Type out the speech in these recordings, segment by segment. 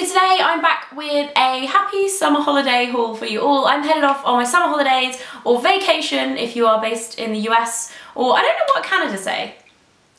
today I'm back with a happy summer holiday haul for you all. I'm headed off on my summer holidays, or vacation if you are based in the US, or I don't know what Canada say.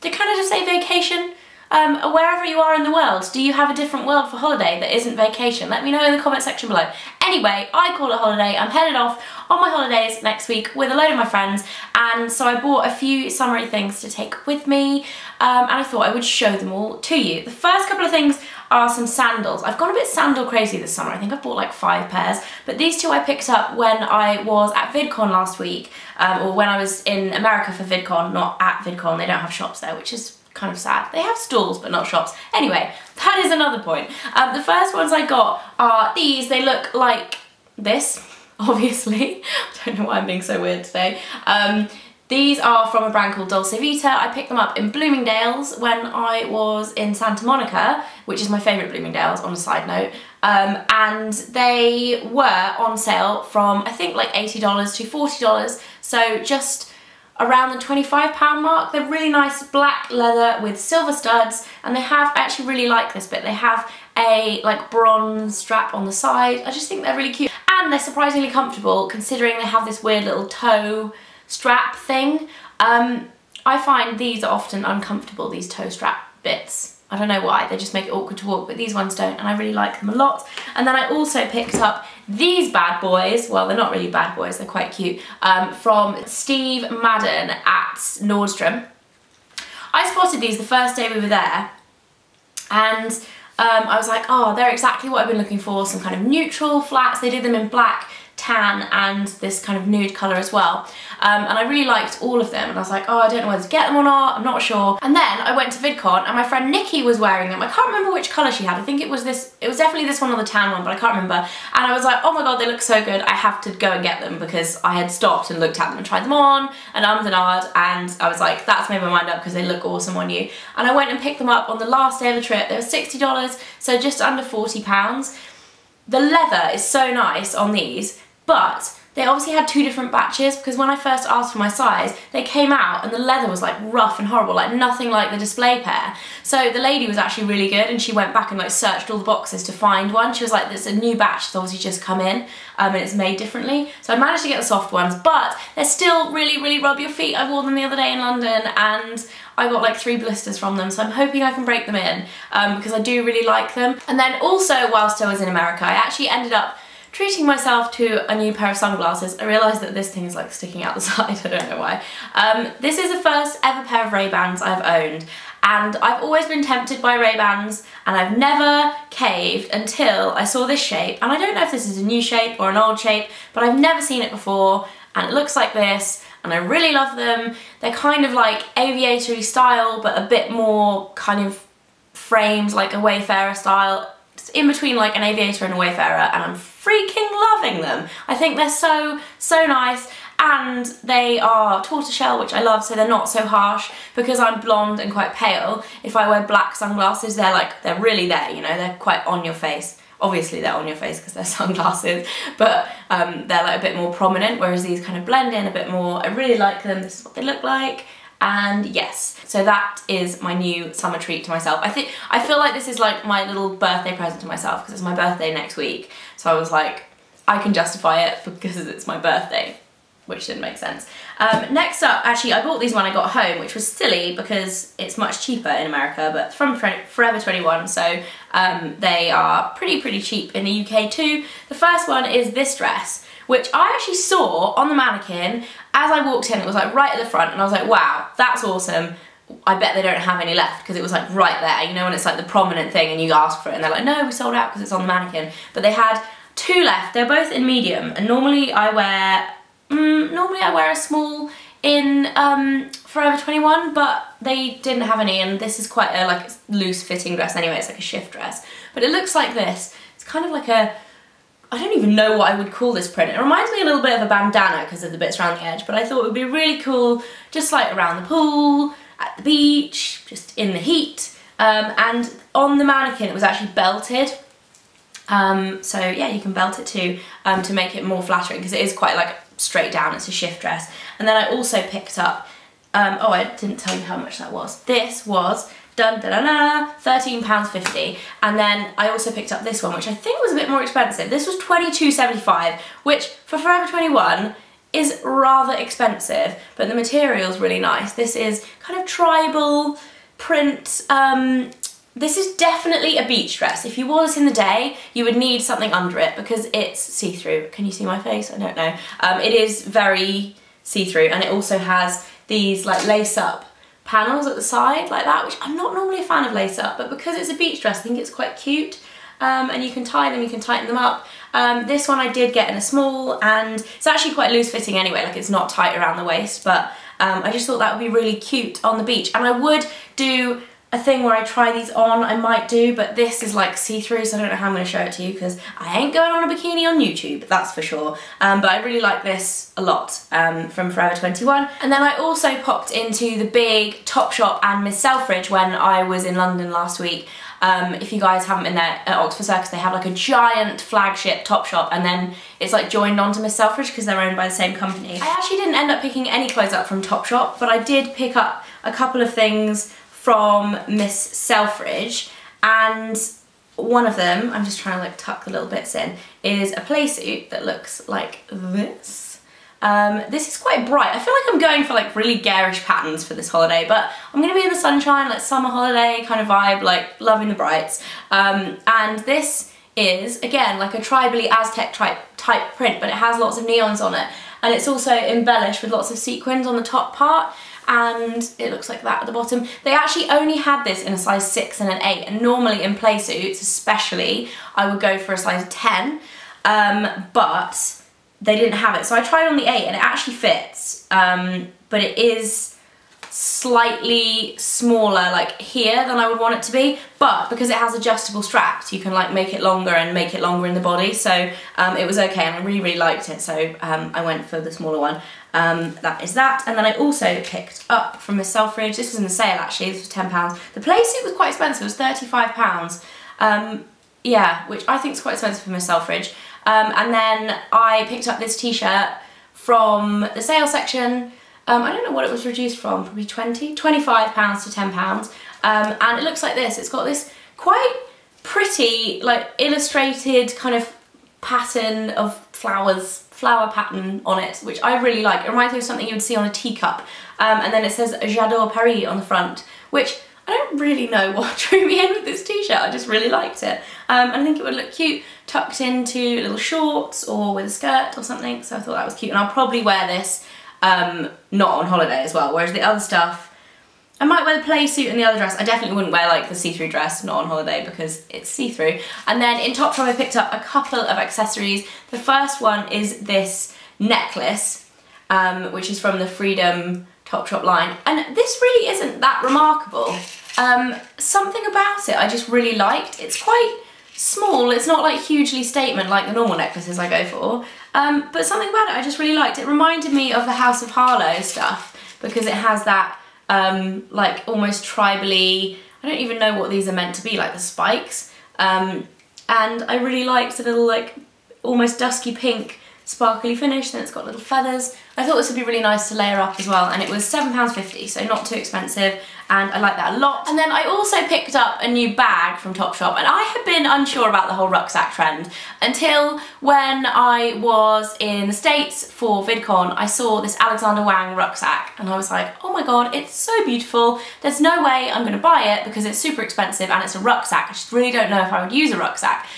Did Canada say vacation? Wherever you are in the world, do you have a different word for holiday that isn't vacation? Let me know in the comment section below. Anyway, I call it holiday. I'm headed off on my holidays next week with a load of my friends, and so I bought a few summery things to take with me, and I thought I would show them all to you. The first couple of things are some sandals. I've gone a bit sandal crazy this summer. I think I've bought like 5 pairs, but these two I picked up when I was at VidCon last week, or when I was in America for VidCon, not at VidCon. They don't have shops there, which is kind of sad. They have stalls but not shops. Anyway, that is another point. The first ones I got are these. They look like this, obviously. I don't know why I'm being so weird today. These are from a brand called Dolce Vita. I picked them up in Bloomingdale's when I was in Santa Monica, which is my favourite Bloomingdale's on a side note. And they were on sale from I think like $80 to $40, so just around the £25 mark. They're really nice black leather with silver studs, and they have, I actually really like this bit, they have a like bronze strap on the side. I just think they're really cute, and they're surprisingly comfortable considering they have this weird little toe strap thing. I find these are often uncomfortable, these toe strap bits. I don't know why, they just make it awkward to walk, but these ones don't, and I really like them a lot. And then I also picked up these bad boys, well they're not really bad boys, they're quite cute, from Steve Madden at Nordstrom. I spotted these the first day we were there, and I was like, oh, they're exactly what I've been looking for, some kind of neutral flats. They did them in black, tan, and this kind of nude colour as well. And I really liked all of them, and I was like, oh, I don't know whether to get them or not, I'm not sure. And then I went to VidCon, and my friend Nikki was wearing them. I can't remember which colour she had. I think it was this, it was definitely this one or the tan one, but I can't remember. And I was like, oh my god, they look so good, I have to go and get them, because I had stopped and looked at them and tried them on, and ummed and ahed, and I was like, that's made my mind up because they look awesome on you. And I went and picked them up on the last day of the trip. They were $60, so just under £40. The leather is so nice on these, but they obviously had 2 different batches, because when I first asked for my size, they came out and the leather was like rough and horrible, like nothing like the display pair. So the lady was actually really good, and she went back and like searched all the boxes to find one. She was like, there's a new batch that's obviously just come in, and it's made differently. So I managed to get the soft ones, but they're still really, really rub your feet. I wore them the other day in London, and I got like 3 blisters from them, so I'm hoping I can break them in, because I do really like them. And then also, whilst I was in America, I actually ended up treating myself to a new pair of sunglasses. I realised that this thing is like sticking out the side, I don't know why. This is the first ever pair of Ray-Bans I've owned, and I've always been tempted by Ray-Bans, and I've never caved until I saw this shape. And I don't know if this is a new shape or an old shape, but I've never seen it before, and it looks like this, and I really love them. They're kind of like aviatory style, but a bit more kind of framed, like a Wayfarer style. It's in between like an aviator and a Wayfarer, and I'm freaking loving them. I think they're so, so nice, and they are tortoiseshell, which I love, so they're not so harsh. Because I'm blonde and quite pale, if I wear black sunglasses, they're really there, you know, they're quite on your face. Obviously they're on your face because they're sunglasses, but they're like a bit more prominent, whereas these kind of blend in a bit more. I really like them, this is what they look like. And yes, so that is my new summer treat to myself. I feel like this is like my little birthday present to myself, because it's my birthday next week. So I was like, I can justify it because it's my birthday, which didn't make sense. Next up, actually I bought these when I got home, which was silly because it's much cheaper in America, but from Forever 21, so they are pretty cheap in the UK too. The first one is this dress, which I actually saw on the mannequin as I walked in. It was like right at the front, and I was like, wow, that's awesome. I bet they don't have any left, because it was like right there, you know, when it's like the prominent thing and you ask for it and they're like, no, we sold out because it's on the mannequin. But they had 2 left. They're both in medium, and normally I wear a small in Forever 21, but they didn't have any, and this is quite a like loose fitting dress anyway. It's like a shift dress, but it looks like this. It's kind of like a, I don't even know what I would call this print. It reminds me a little bit of a bandana because of the bits around the edge, but I thought it would be really cool just like around the pool, at the beach, just in the heat. And on the mannequin it was actually belted. So yeah, you can belt it too, to make it more flattering, because it is quite like straight down, it's a shift dress. And then I also picked up, oh, I didn't tell you how much that was. This was dun da da da, £13.50. And then I also picked up this one, which I think was a bit more expensive. This was £22.75, which for Forever 21 is rather expensive, but the material's really nice. This is kind of tribal print. This is definitely a beach dress. If you wore this in the day, you would need something under it because it's see-through. Can you see my face? I don't know. It is very see-through, and it also has these like lace-up panels at the side like that, which I'm not normally a fan of lace-up, but because it's a beach dress, I think it's quite cute. And you can tie them, you can tighten them up. This one I did get in a small, and it's actually quite loose fitting anyway, like it's not tight around the waist, but I just thought that would be really cute on the beach. And I would do a thing where I try these on, I might do, but this is like see-through, so I don't know how I'm going to show it to you because I ain't going on a bikini on YouTube, that's for sure. But I really like this a lot from Forever 21. And then I also popped into the big Topshop and Miss Selfridge when I was in London last week. If you guys haven't been there at Oxford Circus, they have like a giant flagship Topshop, and then it's like joined onto Miss Selfridge because they're owned by the same company. I actually didn't end up picking any clothes up from Topshop, but I did pick up a couple of things from Miss Selfridge, and one of them, I'm just trying to like tuck the little bits in, is a play suit that looks like this. This is quite bright. I feel like I'm going for like really garish patterns for this holiday, but I'm gonna be in the sunshine, like summer holiday kind of vibe, like loving the brights. And this is, again, like a tribally Aztec type print, but it has lots of neons on it. And it's also embellished with lots of sequins on the top part, and it looks like that at the bottom. They actually only had this in a size 6 and an 8, and normally in play suits especially, I would go for a size 10, but they didn't have it. So I tried on the 8 and it actually fits, but it is slightly smaller like here than I would want it to be, but because it has adjustable straps, you can like make it longer and make it longer in the body, so it was okay, and I really liked it, so I went for the smaller one. That is that. And then I also picked up from Miss Selfridge, this was in the sale actually, this was £10. The play suit was quite expensive, it was £35. Yeah, which I think is quite expensive for Miss Selfridge. And then I picked up this t-shirt from the sale section. I don't know what it was reduced from, probably £25 to £10. And it looks like this. It's got this quite pretty, like illustrated kind of pattern of flowers, flower pattern on it, which I really like. It reminds me of something you would see on a teacup. And then it says J'adore Paris on the front, which I don't really know what drew me in with this t-shirt, I just really liked it. And I think it would look cute tucked into little shorts or with a skirt or something, so I thought that was cute. And I'll probably wear this not on holiday as well, whereas the other stuff, I might wear the play suit and the other dress. I definitely wouldn't wear like the see-through dress not on holiday because it's see-through. And then in Topshop I picked up a couple of accessories. The first one is this necklace, which is from the Freedom Topshop line, and this really isn't that remarkable. Something about it I just really liked. It's quite small, it's not like hugely statement like the normal necklaces I go for, but something about it I just really liked. It reminded me of the House of Harlow stuff because it has that like almost tribally, I don't even know what these are meant to be, like the spikes, and I really liked the little like almost dusky pink sparkly finish, then it's got little feathers. I thought this would be really nice to layer up as well, and it was £7.50, so not too expensive, and I like that a lot. And then I also picked up a new bag from Topshop, and I had been unsure about the whole rucksack trend until when I was in the States for VidCon. I saw this Alexander Wang rucksack, and I was like, oh my god, it's so beautiful. There's no way I'm going to buy it because it's super expensive and it's a rucksack. I just really don't know if I would use a rucksack.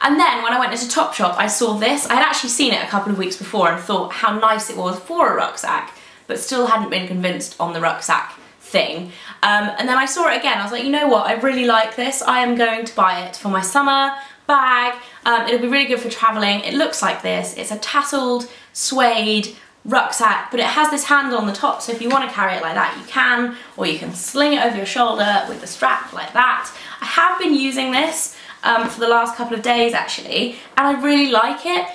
And then when I went into Topshop, I saw this. I had actually seen it a couple of weeks before and thought how nice it was for a rucksack, but still hadn't been convinced on the rucksack thing. And then I saw it again. I was like, you know what? I really like this. I am going to buy it for my summer bag. It'll be really good for traveling. It looks like this. It's a tasseled suede rucksack, but it has this handle on the top, so if you want to carry it like that, you can, or you can sling it over your shoulder with the strap like that. I have been using this for the last couple of days actually, and I really like it.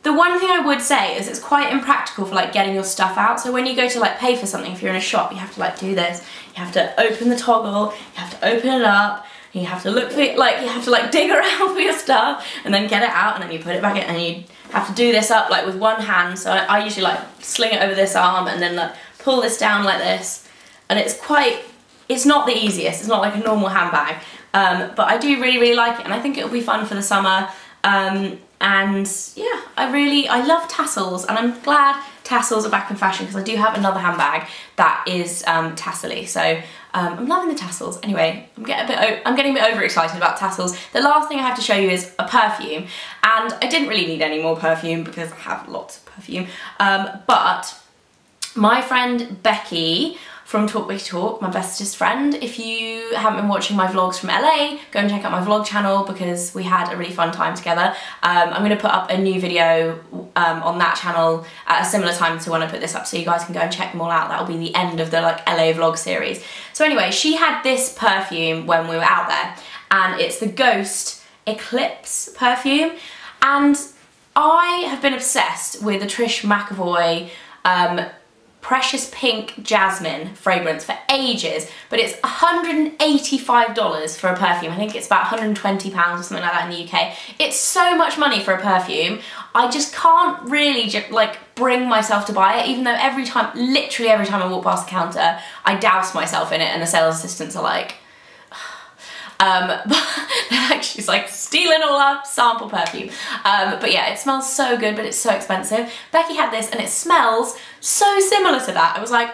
The one thing I would say is it's quite impractical for like getting your stuff out. So when you go to like pay for something, if you're in a shop, you have to like do this. You have to open the toggle, you have to open it up, and you have to look for it, like you have to like dig around for your stuff and then get it out, and then you put it back in, and you have to do this up like with one hand. So I usually like sling it over this arm and then like pull this down like this, and it's quite It's not the easiest, it's not like a normal handbag, but I do really, really like it, and I think it'll be fun for the summer. And yeah, I love tassels, and I'm glad tassels are back in fashion because I do have another handbag that is tassel-y, so I'm loving the tassels. Anyway, I'm getting a bit overexcited about tassels. The last thing I have to show you is a perfume, and I didn't really need any more perfume because I have lots of perfume, but my friend Becky from Talk Big Talk, my bestest friend. If you haven't been watching my vlogs from LA, go and check out my vlog channel because we had a really fun time together. I'm going to put up a new video on that channel at a similar time to when I put this up, so you guys can go and check them all out. That'll be the end of the like LA vlog series. So anyway, she had this perfume when we were out there, and it's the Ghost Eclipse perfume, and I have been obsessed with the Trish McEvoy Precious Pink Jasmine fragrance for ages, but it's $185 for a perfume. I think it's about £120 or something like that in the UK. It's so much money for a perfume. I just can't really like bring myself to buy it, even though literally every time I walk past the counter, I douse myself in it and the sales assistants are like, but they're like, she's like stealing all our sample perfume. But yeah, it smells so good, but it's so expensive. Becky had this and it smells so similar to that. I was like,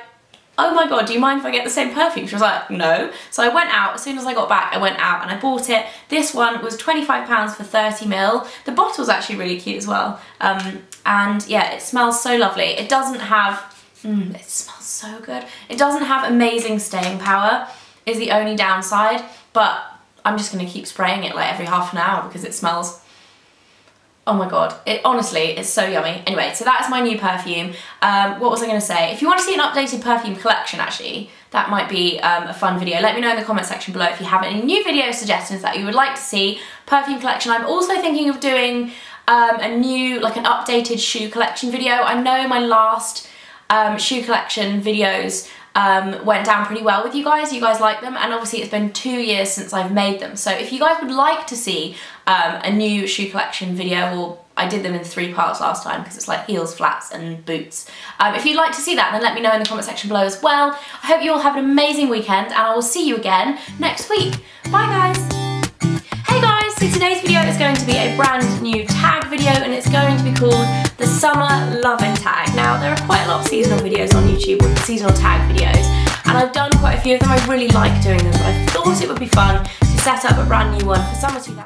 oh my God, do you mind if I get the same perfume? She was like, no. So I went out, as soon as I got back, I went out and I bought it. This one was £25 for 30ml. The bottle's actually really cute as well. And yeah, it smells so lovely. It doesn't have, it smells so good. It doesn't have amazing staying power, is the only downside, but I'm just gonna keep spraying it like every half an hour because it smells, oh my God, it honestly is so yummy. Anyway, so that's my new perfume. What was I gonna say? If you want to see an updated perfume collection, actually, that might be a fun video. Let me know in the comment section below if you have any new video suggestions that you would like to see. Perfume collection. I'm also thinking of doing a new, like an updated shoe collection video. I know my last shoe collection videos went down pretty well with you guys like them, and obviously it's been 2 years since I've made them, so if you guys would like to see a new shoe collection video, or I did them in 3 parts last time because it's like heels, flats and boots. If you'd like to see that, then let me know in the comment section below as well. I hope you all have an amazing weekend, and I will see you again next week. Bye guys! Hey guys, so today's video is going to be a brand new tag video, and it's going to be called the Summer Lovin' Tag. Now, there are quite a lot of seasonal videos on YouTube, with seasonal tag videos, and I've done quite a few of them. I really like doing them, but I thought it would be fun to set up a brand new one for summer 2000.